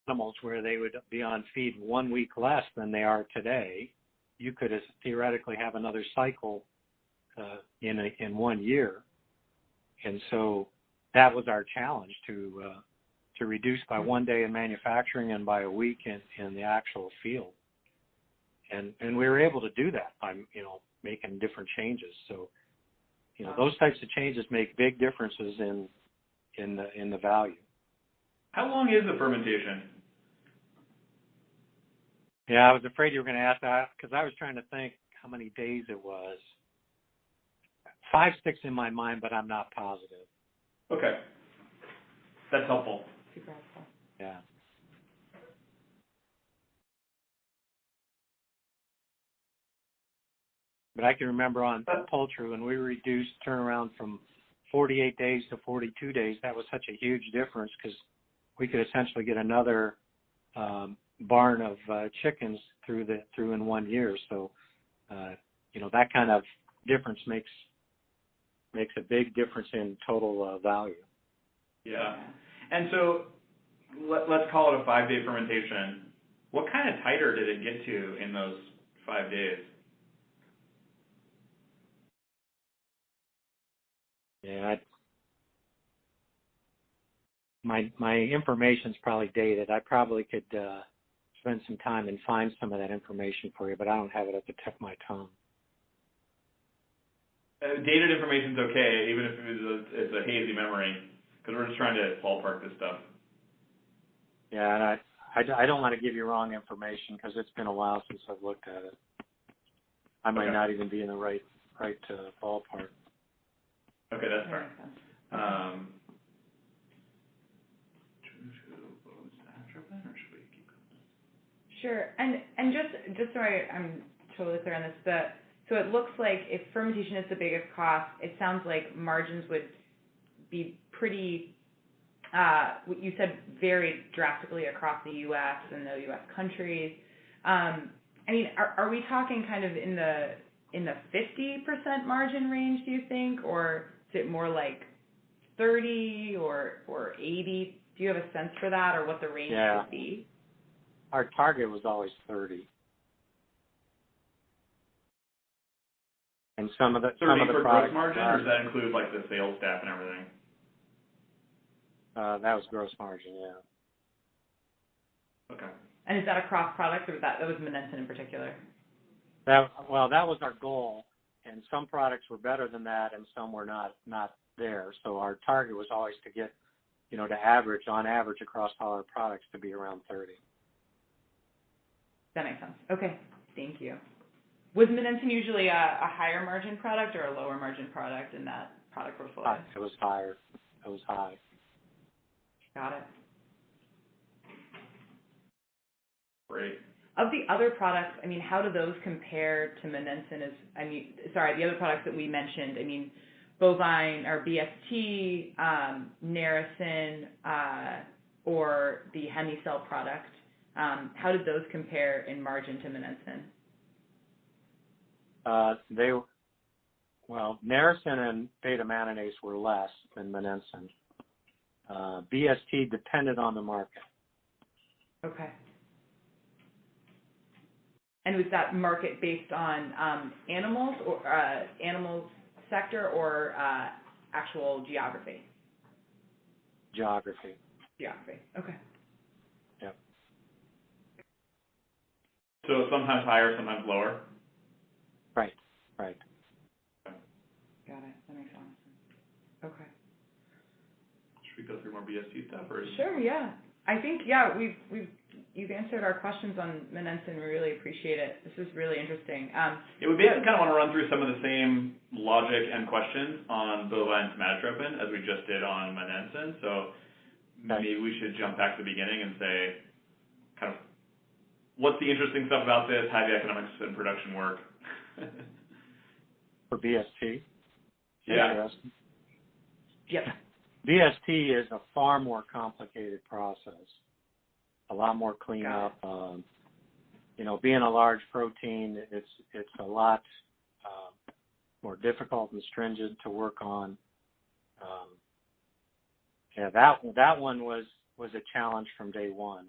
animals where they would be on feed 1 week less than they are today, you could theoretically have another cycle in 1 year. And so that was our challenge, to reduce by 1 day in manufacturing and by a week in the actual field. And we were able to do that by, making different changes. So, those types of changes make big differences in the value. How long is the fermentation? Yeah, I was afraid you were going to ask that because I was trying to think how many days it was. 5 sticks in my mind, but I'm not positive. Okay. That's helpful. Super helpful. Yeah. But I can remember on poultry when we reduced turnaround from 48 days to 42 days, that was such a huge difference because we could essentially get another barn of chickens through in 1 year. So, that kind of difference makes a big difference in total value. Yeah. And so let's call it a 5-day fermentation. What kind of tighter did it get to in those 5 days? Yeah, my information's probably dated. I probably could spend some time and find some of that information for you, but I don't have it at the tip of my tongue. Dated information's okay, even if it's a hazy memory, because we're just trying to ballpark this stuff. Yeah, and I don't want to give you wrong information because it's been a while since I've looked at it. I might not even be in the right ballpark. Okay, that's fair. Sure, and just so I'm totally clear on this, so it looks like if fermentation is the biggest cost, it sounds like margins would be pretty, you said very drastically across the U.S. and the U.S. countries. I mean, are we talking kind of in the 50% margin range, do you think, or is it more like 30 or 80? Do you have a sense for that, or what the range would be? Our target was always 30. And some of the 30 for products, gross margin, or does that include like the sales staff and everything? That was gross margin, yeah. Okay. And is that across products, or that was Monensin in particular? That was our goal, and some products were better than that, and some were not there. So our target was always to get, on average across all our products to be around 30. That makes sense. Okay, thank you. Was Monensin usually a higher margin product or a lower margin product in that product portfolio? It was higher. It was high. Got it. Great. Of the other products, I mean, how do those compare to Monensin? The other products that we mentioned, bovine or BST, Narrowson, or the Hemicell product, how did those compare in margin to Monensin? Narrowson and beta-manganase were less than Monensin. BST depended on the market. Okay. And was that market based on animals or animal sector or actual geography? Geography. Geography. Okay. Yep. So sometimes higher, sometimes lower? Right. Got it. That makes sense. Okay. Should we go through more BST stuff, or? Sure. Yeah. I think you've answered our questions on Monensin. We really appreciate it. This is really interesting. We basically kind of want to run through some of the same logic and questions on bovine somatotropin as we just did on Monensin. So maybe we should jump back to the beginning and say, kind of, what's the interesting stuff about this? How do the economics and production work? For BST? Yeah. Yep. BST is a far more complicated process. A lot more cleanup. Being a large protein, it's a lot more difficult and stringent to work on. That one was was a challenge from day one,